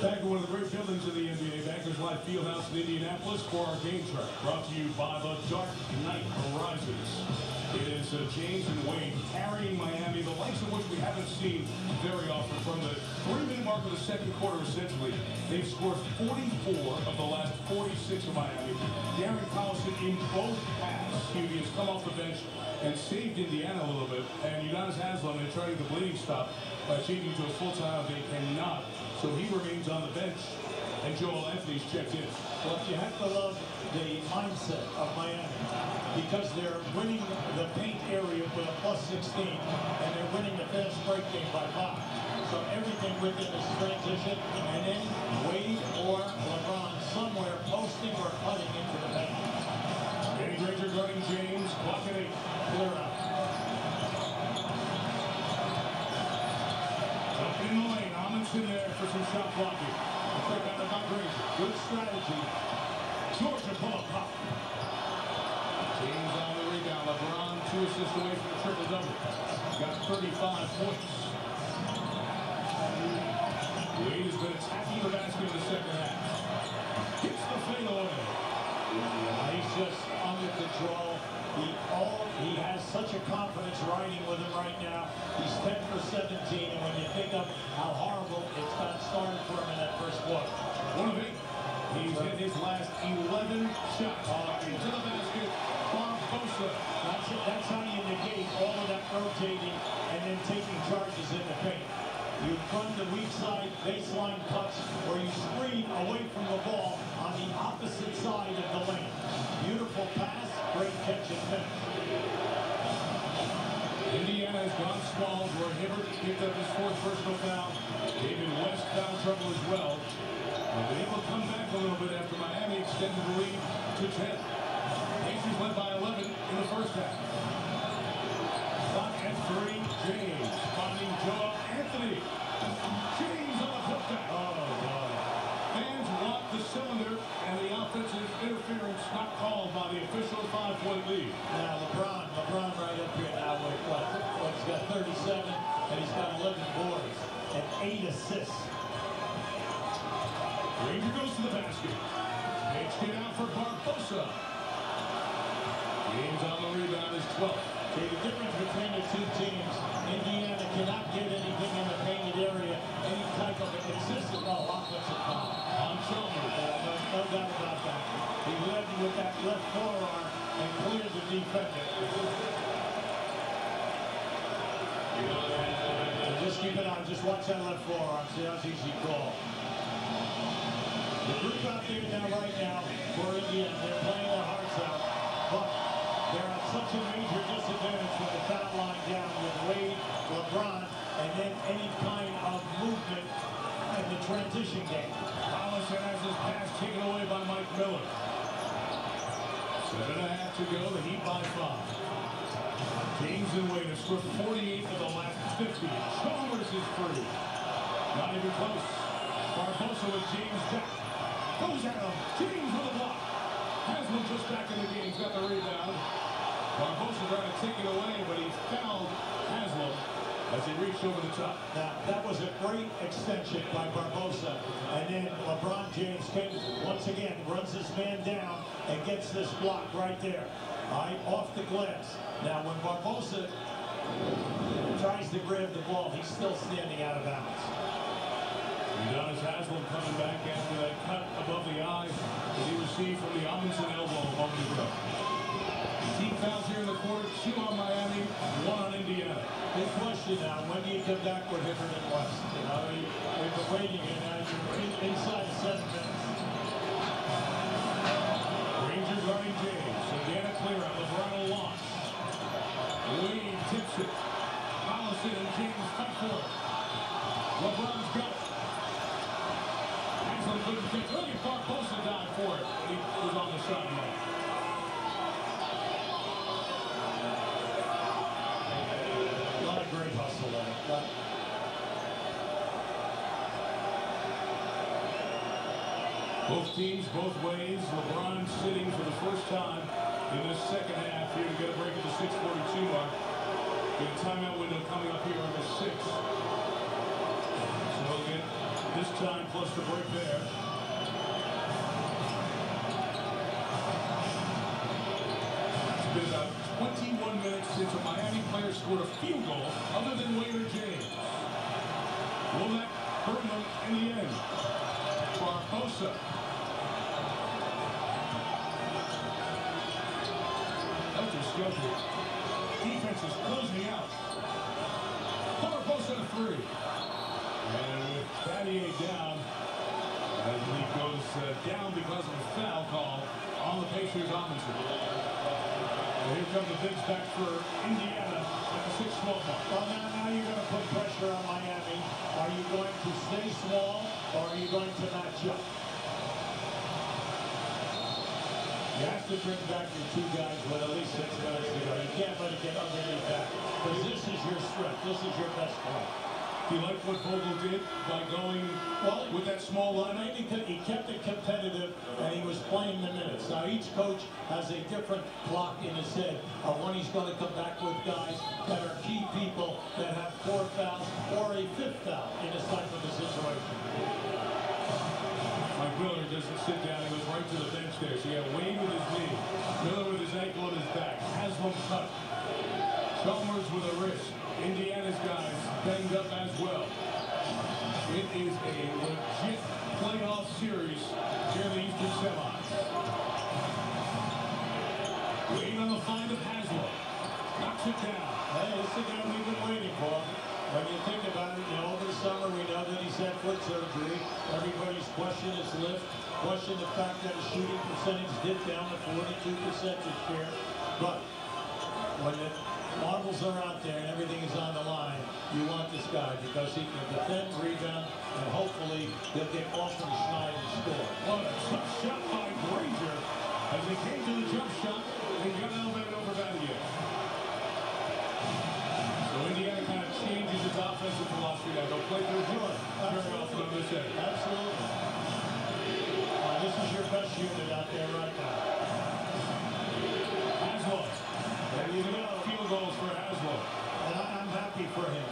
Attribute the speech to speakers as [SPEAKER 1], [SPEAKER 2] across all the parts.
[SPEAKER 1] Back in one of the great buildings of the NBA, Bankers Life Fieldhouse in Indianapolis for our game track. Brought to you by the Dark Knight Horizons. It is James and Wade carrying Miami, the likes of which we haven't seen very often. From the 3-minute mark of the second quarter, essentially, they've scored 44 of the last 46 of Miami. Darren Collison in both halves. He has come off the bench and saved Indiana a little bit. And Udonis Haslem, they're trying the bleeding stop by changing to a full time. They cannot. So he remains on the bench, and Joel Anthony's checked in.
[SPEAKER 2] Well, you have to love the mindset of Miami because they're winning the paint area with a +16, and they're winning the fast break game by 5. So everything with it is transition, and then Wade or LeBron somewhere posting or cutting into the paint.
[SPEAKER 1] Danny Granger guarding James, clock at 8.
[SPEAKER 2] Clear out.
[SPEAKER 1] Up in the lane, Amundsen there for some shot blocking. Let's check out about Granger. Good strategy. Georgia pull-up pop. James on the rebound. LeBron 2 assists away from the triple-double. Got 35 points. Wade has been attacking the basket in the second half. Gets the fade away.
[SPEAKER 2] He's just under control. He has such a confidence riding with him right now. He's 10 for 17, and when you think of how horrible it's got started for him in that first quarter.
[SPEAKER 1] 1 of 8. He's hit his last 11 shots. Into the basket. Barbosa.
[SPEAKER 2] That's how you negate all of that rotating and then taking charges in the paint. You run the weak side baseline cuts where you screen away from the ball on the opposite side of the lane. Beautiful pass, great catch and finish.
[SPEAKER 1] Indiana has gone small where Hibbert picked up his 4th personal foul. David West foul trouble as well. And they able to come back a little bit after Miami extended the lead to 10. Pacers led by 11 in the first half. Clock at 3. James finding Joel Anthony. James on the putback.
[SPEAKER 2] Oh, boy.
[SPEAKER 1] Fans want the cylinder, and the offensive interference not called by the official 5-point lead.
[SPEAKER 2] Now LeBron right up here now with what he's got 37 and he's got 11 boards and 8 assists.
[SPEAKER 1] Granger goes to the basket. Page get out for Barbosa. James on the rebound is 12.
[SPEAKER 2] See, the difference between the two teams, Indiana cannot get anything in the painted area, any type of a consistent offensive foul.
[SPEAKER 1] On Chalmers.
[SPEAKER 2] No doubt about that. He led with that left forearm and cleared the defender. So just keep it on. Just watch that left forearm. See how easy call. The group out there right now for Indiana, they're playing their hearts out. But they're at such a major disadvantage with the foul line down with Wade, LeBron, and then any kind of movement in the transition game.
[SPEAKER 1] Collison has his pass taken away by Mike Miller. 7.5 to go. The Heat by 5. James and Wade have scored 48 of the last 50. Chalmers is free. Not even close. Barbosa with James back. Goes at him. James with a block. Haslem just back in the game. He's got the rebound. Barbosa trying to take it away, but he fouled Haslem as he reached over the top.
[SPEAKER 2] Now, that was a great extension by Barbosa. And then LeBron James came, once again, runs his man down and gets this block right there. Off the glass. Now, when Barbosa tries to grab the ball, he's still standing out of bounds.
[SPEAKER 1] Udonis Haslem coming back after that cut above the eye that he received from the Amundsen elbow a moment ago. Team fouls here in the quarter, 2 on Miami, 1 on Indiana.
[SPEAKER 2] Big question now, when do you come back with Hibbert and West? You know, we've been waiting here now, you're inside of 7 minutes.
[SPEAKER 1] Granger guarding James, Indiana clear out, LeBron will launch. Wade tips it. Collison and James fight for it. LeBron's got it. Haslem couldn't catch it. Look at Barbosa dive for it. He was on the shot line.
[SPEAKER 2] Great hustle there.
[SPEAKER 1] Both teams, both ways. LeBron sitting for the first time in this second half here to get a break at the 6:42 mark. Get a timeout window coming up here on the 6th. So again, This time plus the break there. It's been about 21 minutes since a Miami player scored a field goal other than Wade or James. Will that hurt them in the end? Barbosa. Helter Skelter. Defense is closing out. Barbosa to 3. And with Battier down, as he goes down because of a foul call on the Pacers offensive. And here come the bigs back for Indiana at the 6-12 mark.
[SPEAKER 2] Well, now you're going to put pressure on Miami. Are you going to stay small, or are you going to match up? You have to bring back your 2 guys with at least 6 minutes to go. You can't let it get underneath that, because this is your strength. This is your best play.
[SPEAKER 1] You like what Vogel did by going with that small lineup?
[SPEAKER 2] He kept it competitive, and he was playing the minutes. Now, each coach has a different clock in his head of when he's going to come back with guys that are key people that have 4 fouls or a 5th foul in this type of a situation.
[SPEAKER 1] Mike Miller doesn't sit down. He goes right to the bench there. So you have Wade with his knee, Miller with his ankle and his back, Haslam cut, Chalmers with a wrist. Indiana's guys banged up as well. It is a legit playoff series here in the Eastern Semis. Wade on the find of Haslam. Knocks it down.
[SPEAKER 2] Hey, this is the guy we've been waiting for. When you think about it, over the summer we know that he's had foot surgery. Everybody's questioned his lift, questioned the fact that his shooting percentage dipped down to 42% this year. But when the marbles are out there and everything is on the line, you want this guy because he can defend, rebound, and hopefully he'll get off the schneid and score.
[SPEAKER 1] What a tough shot by Granger as he came to the jump shot and got elevated over Battier. So Indiana kind of changes its offensive philosophy now. They'll play through Jordan very often on this end.
[SPEAKER 2] Absolutely. This is your best unit out there right now.
[SPEAKER 1] Haslam. There you go. Field goals for Haslam.
[SPEAKER 2] And I'm happy for him.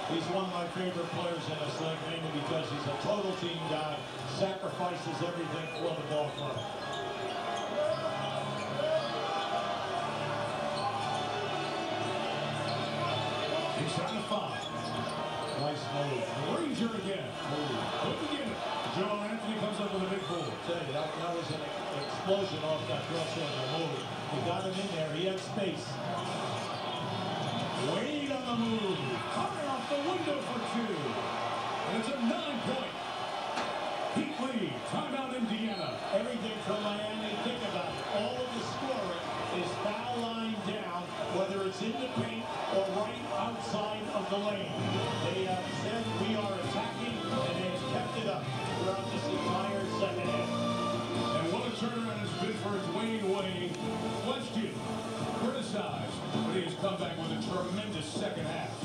[SPEAKER 2] He's one of my favorite players in this league, mainly because he's a total team guy, sacrifices everything for the ball club.
[SPEAKER 1] He's trying to find.
[SPEAKER 2] Nice move.
[SPEAKER 1] Granger again. Couldn't get it. Joe Anthony comes up with a big board.
[SPEAKER 2] Tell you, that was an explosion off that crossover move. He got him in there. He had space.
[SPEAKER 1] Wade on the move. High off the window for 2. And it's a 9-point Heat lead. Timeout Indiana.
[SPEAKER 2] Everything from Miami, think about it. All of the scoring is foul line down, whether it's in the paint or right outside of the lane. They have said we are attacking, and they've kept it up throughout this entire second half.
[SPEAKER 1] And what a turnaround has been for Dwayne Wade. Questioned, criticized, but he has come back with a tremendous second half.